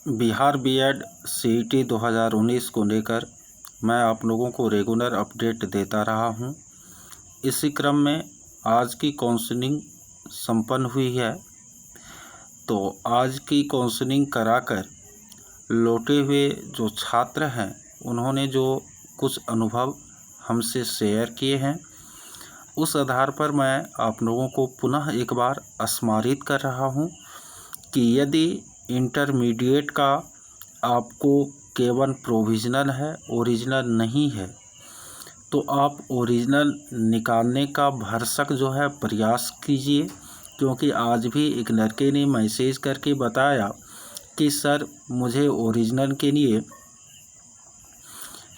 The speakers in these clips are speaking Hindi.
बिहार बीएड सीईटी 2019 को लेकर मैं आप लोगों को रेगुलर अपडेट देता रहा हूं। इसी क्रम में आज की काउंसलिंग संपन्न हुई है। तो आज की काउंसलिंग कराकर लौटे हुए जो छात्र हैं उन्होंने जो कुछ अनुभव हमसे शेयर किए हैं, उस आधार पर मैं आप लोगों को पुनः एक बार स्मरित कर रहा हूं कि यदि इंटरमीडिएट का आपको केवल प्रोविज़नल है, ओरिजिनल नहीं है, तो आप ओरिजिनल निकालने का भरसक जो है प्रयास कीजिए। क्योंकि आज भी एक लड़के ने मैसेज करके बताया कि सर मुझे ओरिजिनल के लिए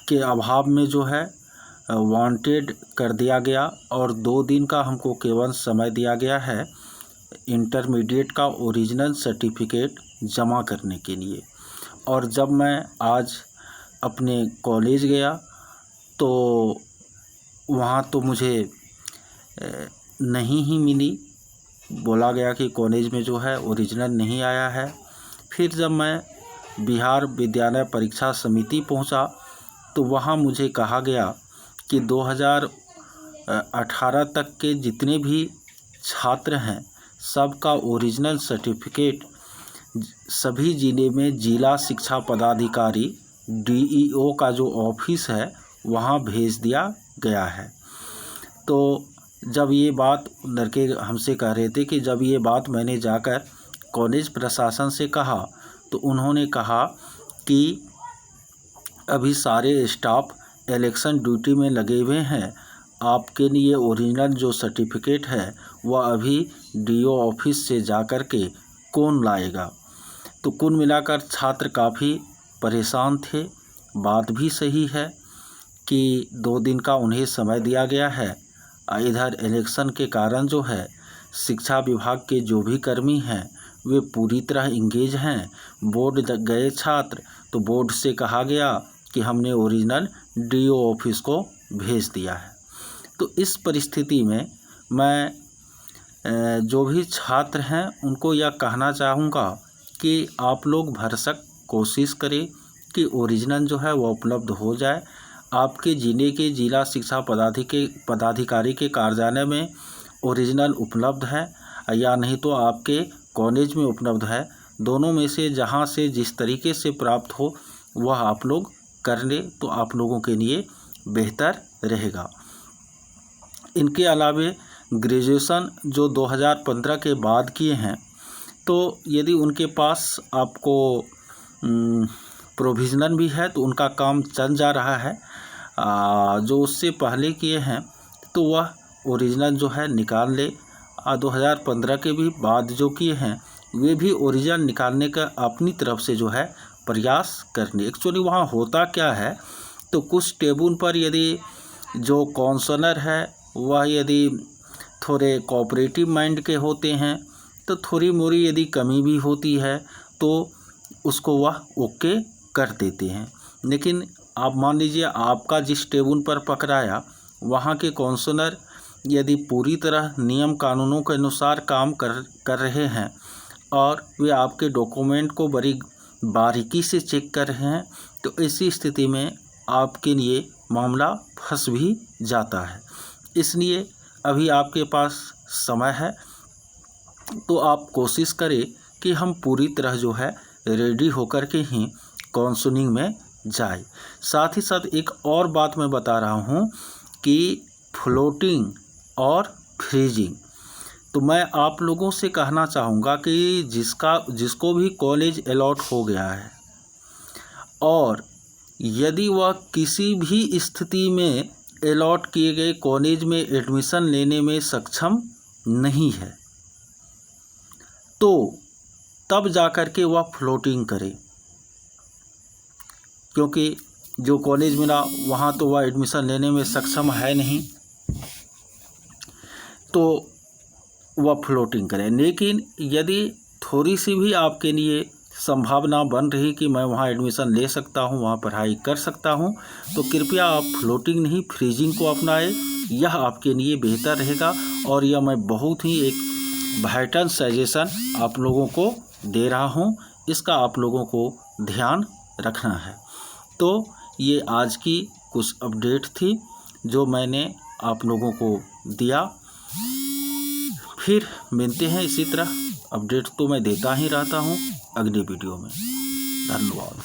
के अभाव में जो है वांटेड कर दिया गया और 2 दिन का हमको केवल समय दिया गया है इंटरमीडिएट का ओरिजिनल सर्टिफिकेट जमा करने के लिए। और जब मैं आज अपने कॉलेज गया तो वहाँ तो मुझे नहीं ही मिली, बोला गया कि कॉलेज में जो है ओरिजिनल नहीं आया है। फिर जब मैं बिहार विद्यालय परीक्षा समिति पहुँचा तो वहाँ मुझे कहा गया कि 2018 तक के जितने भी छात्र हैं सबका ओरिजिनल सर्टिफिकेट सभी ज़िले में जिला शिक्षा पदाधिकारी डीईओ का जो ऑफिस है वहाँ भेज दिया गया है। तो जब ये बात लड़के हमसे कह रहे थे कि जब ये बात मैंने जाकर कॉलेज प्रशासन से कहा तो उन्होंने कहा कि अभी सारे स्टाफ इलेक्शन ड्यूटी में लगे हुए हैं, आपके लिए ओरिजिनल जो सर्टिफिकेट है वह अभी डीओ ऑफिस से जाकर के कौन लाएगा। तो कुल मिलाकर छात्र काफ़ी परेशान थे। बात भी सही है कि 2 दिन का उन्हें समय दिया गया है। इधर इलेक्शन के कारण जो है शिक्षा विभाग के जो भी कर्मी हैं वे पूरी तरह इंगेज हैं। बोर्ड गए छात्र तो बोर्ड से कहा गया कि हमने ओरिजिनल डीओ ऑफिस को भेज दिया है। तो इस परिस्थिति में मैं जो भी छात्र हैं उनको यह कहना चाहूँगा कि आप लोग भरसक कोशिश करें कि ओरिजिनल जो है वह उपलब्ध हो जाए। आपके ज़िले के जिला शिक्षा पदाधिकारी के कार्यालय में ओरिजिनल उपलब्ध है या नहीं तो आपके कॉलेज में उपलब्ध है। दोनों में से जहां से जिस तरीके से प्राप्त हो वह आप लोग कर ले तो आप लोगों के लिए बेहतर रहेगा। इनके अलावे ग्रेजुएशन जो 2015 के बाद किए हैं तो यदि उनके पास आपको प्रोविज़नल भी है तो उनका काम चल जा रहा है। जो उससे पहले किए हैं तो वह ओरिजिनल जो है निकाल ले। 2015 के भी बाद जो किए हैं वे भी ओरिजिनल निकालने का अपनी तरफ से जो है प्रयास करने। एक्चुअली वहाँ होता क्या है तो कुछ टेबल पर यदि जो काउंसलर है वह यदि थोड़े कोऑपरेटिव माइंड के होते हैं तो थोड़ी मोड़ी यदि कमी भी होती है तो उसको वह ओके कर देते हैं। लेकिन आप मान लीजिए आपका जिस टेबल पर पकड़ाया वहाँ के काउंसलर यदि पूरी तरह नियम कानूनों के अनुसार काम कर रहे हैं और वे आपके डॉक्यूमेंट को बड़ी बारीकी से चेक कर रहे हैं तो ऐसी स्थिति में आपके लिए मामला फंस भी जाता है। इसलिए अभी आपके पास समय है तो आप कोशिश करें कि हम पूरी तरह जो है रेडी होकर के ही काउंसलिंग में जाए। साथ ही साथ एक और बात मैं बता रहा हूँ कि फ्लोटिंग और फ्रीजिंग, तो मैं आप लोगों से कहना चाहूँगा कि जिसको भी कॉलेज अलॉट हो गया है और यदि वह किसी भी स्थिति में अलॉट किए गए कॉलेज में एडमिशन लेने में सक्षम नहीं है तो तब जाकर के वह फ्लोटिंग करे। क्योंकि जो कॉलेज मिला वहाँ तो वह एडमिशन लेने में सक्षम है नहीं तो वह फ्लोटिंग करे। लेकिन यदि थोड़ी सी भी आपके लिए संभावना बन रही कि मैं वहाँ एडमिशन ले सकता हूँ, वहाँ पढ़ाई कर सकता हूँ, तो कृपया आप फ्लोटिंग नहीं फ्रीजिंग को अपनाएं। यह आपके लिए बेहतर रहेगा और यह मैं बहुत ही एक वाइटल सजेशन आप लोगों को दे रहा हूँ इसका आप लोगों को ध्यान रखना है। तो ये आज की कुछ अपडेट थी जो मैंने आप लोगों को दिया। फिर मिलते हैं इसी तरह अपडेट तो मैं देता ही रहता हूँ अगली वीडियो में। धन्यवाद।